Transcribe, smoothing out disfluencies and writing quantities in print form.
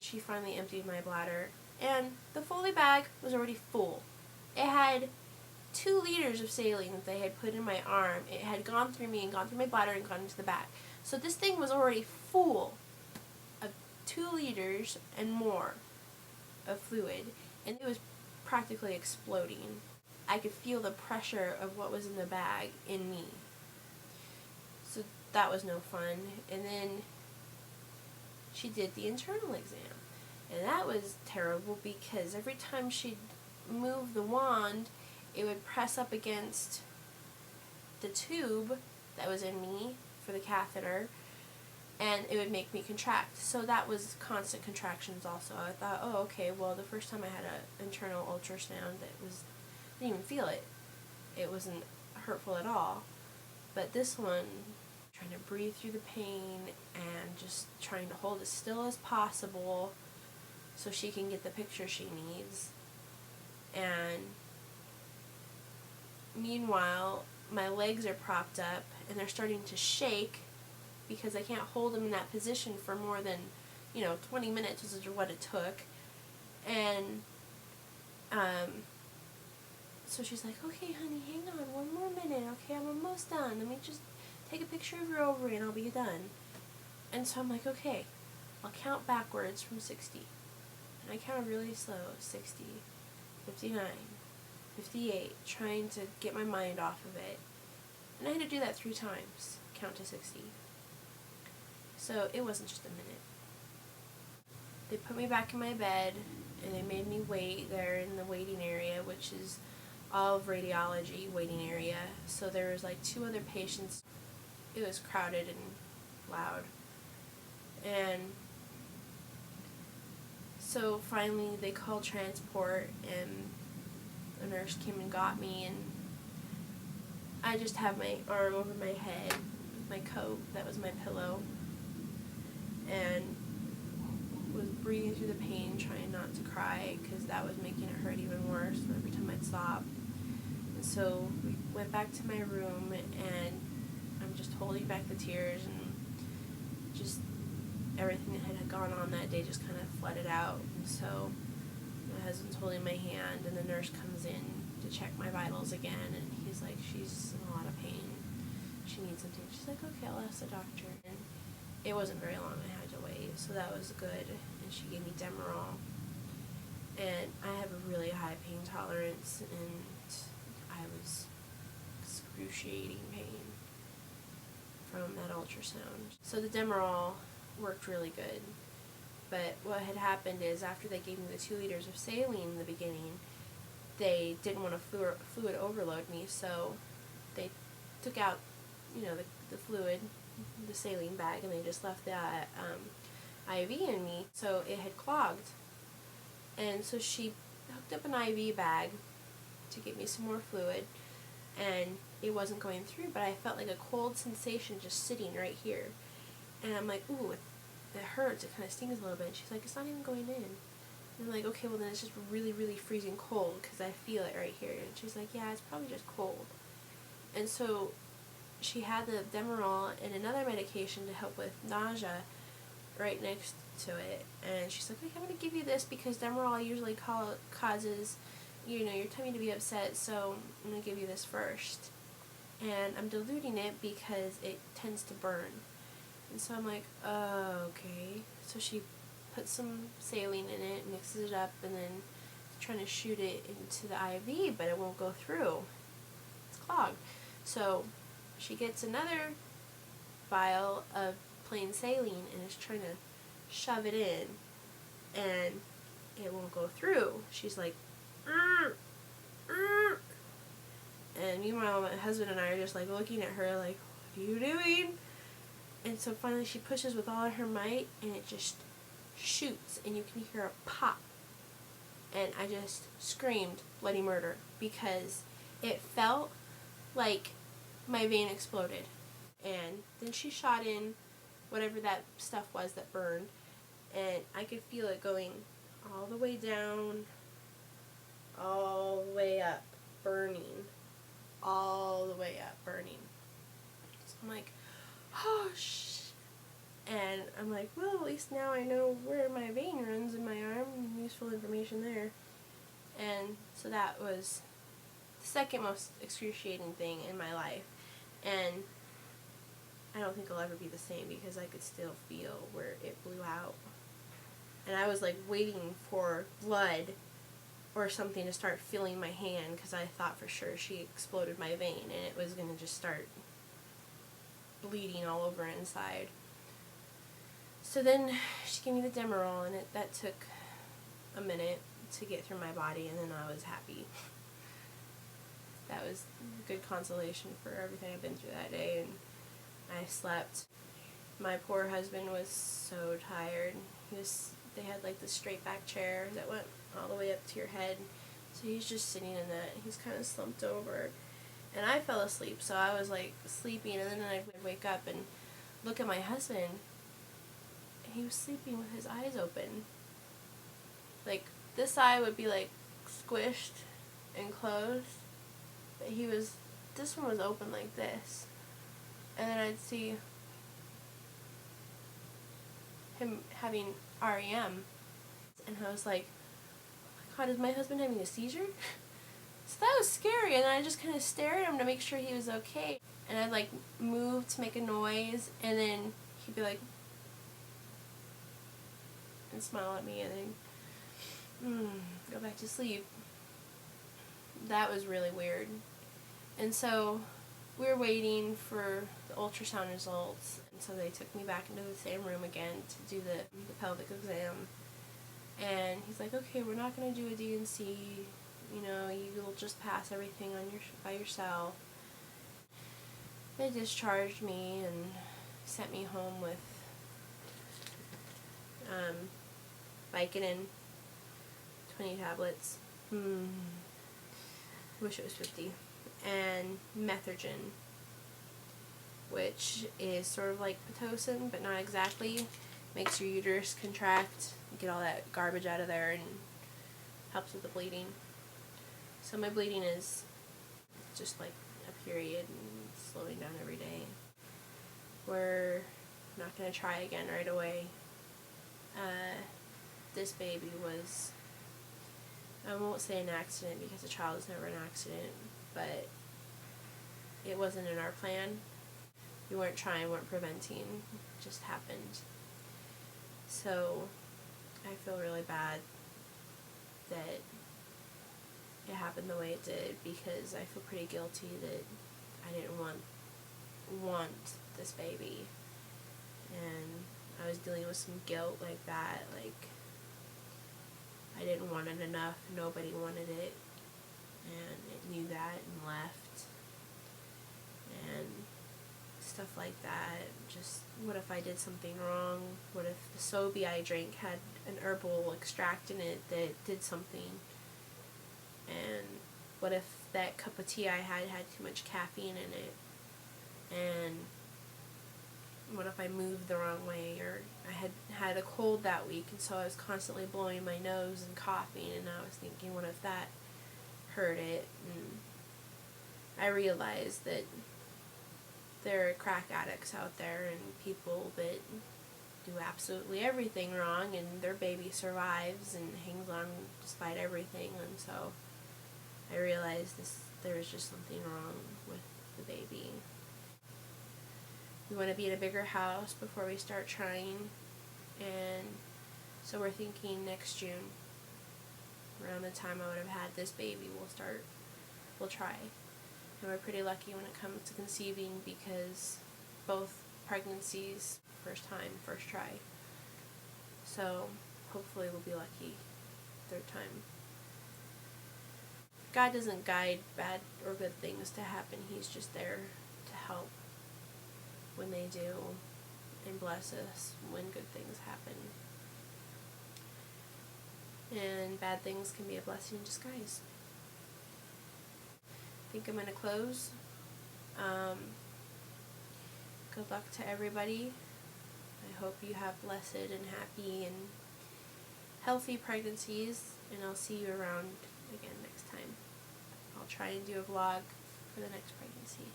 She finally emptied my bladder, and the Foley bag was already full. It had 2 liters of saline that they had put in my arm. It had gone through me and gone through my bladder and gone into the bag. So this thing was already full of 2 liters and more of fluid, and it was practically exploding. I could feel the pressure of what was in the bag in me. So that was no fun. And then she did the internal exam. And that was terrible because every time she'd move the wand, it would press up against the tube that was in me for the catheter, and it would make me contract. So that was constant contractions also. I thought, oh, okay, well, the first time I had an internal ultrasound, I didn't even feel it. It wasn't hurtful at all. But this one, trying to breathe through the pain and just trying to hold as still as possible so she can get the picture she needs. And meanwhile, my legs are propped up and they're starting to shake because I can't hold them in that position for more than, 20 minutes, which is what it took. And so she's like, okay, honey, hang on one more minute. Okay, I'm almost done. Let me just take a picture of your ovary and I'll be done. And so I'm like, okay, I'll count backwards from 60. And I counted really slow, 60, 59, 58, trying to get my mind off of it. And I had to do that 3 times, count to 60. So it wasn't just a minute. They put me back in my bed, and they made me wait there in the waiting area, which is all of radiology waiting area. So there was like 2 other patients. It was crowded and loud. And so finally they called transport, and a nurse came and got me, and I just had my arm over my head, my coat, that was my pillow, and was breathing through the pain, trying not to cry, because that was making it hurt even worse every time I'd stop. And so we went back to my room, and I'm just holding back the tears, and just everything that had gone on that day just kind of flooded out. And so my husband's holding my hand, and the nurse comes in to check my vitals again, and he's like, she's in a lot of pain. She needs something. She's like, okay, I'll ask the doctor. And it wasn't very long I had to wait, so that was good. And she gave me Demerol. And I have a really high pain tolerance, and I was excruciating pain from that ultrasound. So the Demerol worked really good. But what had happened is after they gave me the 2 liters of saline in the beginning, they didn't want to fluid overload me, so they took out, the fluid, the saline bag, and they just left the IV in me, so it had clogged. And so she hooked up an IV bag to get me some more fluid, and it wasn't going through, but I felt like a cold sensation just sitting right here. And I'm like, ooh, it hurts, it kind of stings a little bit. And she's like, it's not even going in. And I'm like, okay, well then it's just really, really freezing cold because I feel it right here. And she's like, yeah, it's probably just cold. And so she had the Demerol and another medication to help with nausea right next to it. And she's like, okay, I'm going to give you this because Demerol usually causes, your tummy to be upset, so I'm going to give you this first. And I'm diluting it because it tends to burn. And so I'm like, oh, okay. So she puts some saline in it, mixes it up, and then trying to shoot it into the IV, but it won't go through. It's clogged. So she gets another vial of plain saline and is trying to shove it in, and it won't go through. She's like, and meanwhile my husband and I are just like looking at her like, what are you doing? And so finally she pushes with all of her might, and it just shoots, and you can hear a pop. And I just screamed bloody murder because it felt like my vein exploded. And then she shot in whatever that stuff was that burned, and I could feel it going all the way down, all the way up, burning, all the way up, burning. So I'm like, oh, and I'm like, well, at least now I know where my vein runs. information there. And so that was the second most excruciating thing in my life. And I don't think it'll ever be the same because I could still feel where it blew out. And I was like waiting for blood or something to start filling my hand because I thought for sure she exploded my vein and it was going to just start bleeding all over inside. So then she gave me the Demerol, and that took a minute to get through my body, and then I was happy. That was good consolation for everything I've been through that day, and I slept. My poor husband was so tired. They had like this straight back chair that went all the way up to your head, so he's just sitting in that. He's kind of slumped over, and I fell asleep, so I was like sleeping, and then I'd wake up and look at my husband. He was sleeping with his eyes open. Like, this eye would be like squished and closed, but this one was open like this. And then I'd see him having REM, and I was like, oh my God, is my husband having a seizure? So that was scary, and I just kind of stared at him to make sure he was okay. And I'd like move to make a noise, and then he'd be like, and smile at me, and then go back to sleep. That was really weird. And so we were waiting for the ultrasound results, and so they took me back into the same room again to do the pelvic exam. And he's like, okay, we're not going to do a D&C, you'll just pass everything by yourself. They discharged me and sent me home with Vicodin, 20 tablets. Wish it was 50. And Methergin, which is sort of like Pitocin, but not exactly. Makes your uterus contract, get all that garbage out of there, and helps with the bleeding. So my bleeding is just like a period and slowing down every day. We're not going to try again right away. This baby was, I won't say an accident because a child is never an accident, but it wasn't in our plan. We weren't trying, weren't preventing, it just happened. So I feel really bad that it happened the way it did, because I feel pretty guilty that I didn't want this baby, and I was dealing with some guilt like that, like I didn't want it enough, nobody wanted it, and it knew that and left, and stuff like that. Just, what if I did something wrong? What if the Sobe I drank had an herbal extract in it that did something? And what if that cup of tea I had too much caffeine in it? And what if I moved the wrong way, or I had a cold that week, and so I was constantly blowing my nose and coughing, and I was thinking, what if that hurt it? And I realized that there are crack addicts out there and people that do absolutely everything wrong, and their baby survives and hangs on despite everything. And so I realized there was just something wrong with the baby. We want to be in a bigger house before we start trying, and so we're thinking next June, around the time I would have had this baby, we'll try. And we're pretty lucky when it comes to conceiving, because both pregnancies, first try. So hopefully we'll be lucky third time. God doesn't guide bad or good things to happen. He's just there to help when they do, and bless us when good things happen. And bad things can be a blessing in disguise. I think I'm going to close. Good luck to everybody. I hope you have blessed and happy and healthy pregnancies, and I'll see you around again next time. I'll try and do a vlog for the next pregnancy.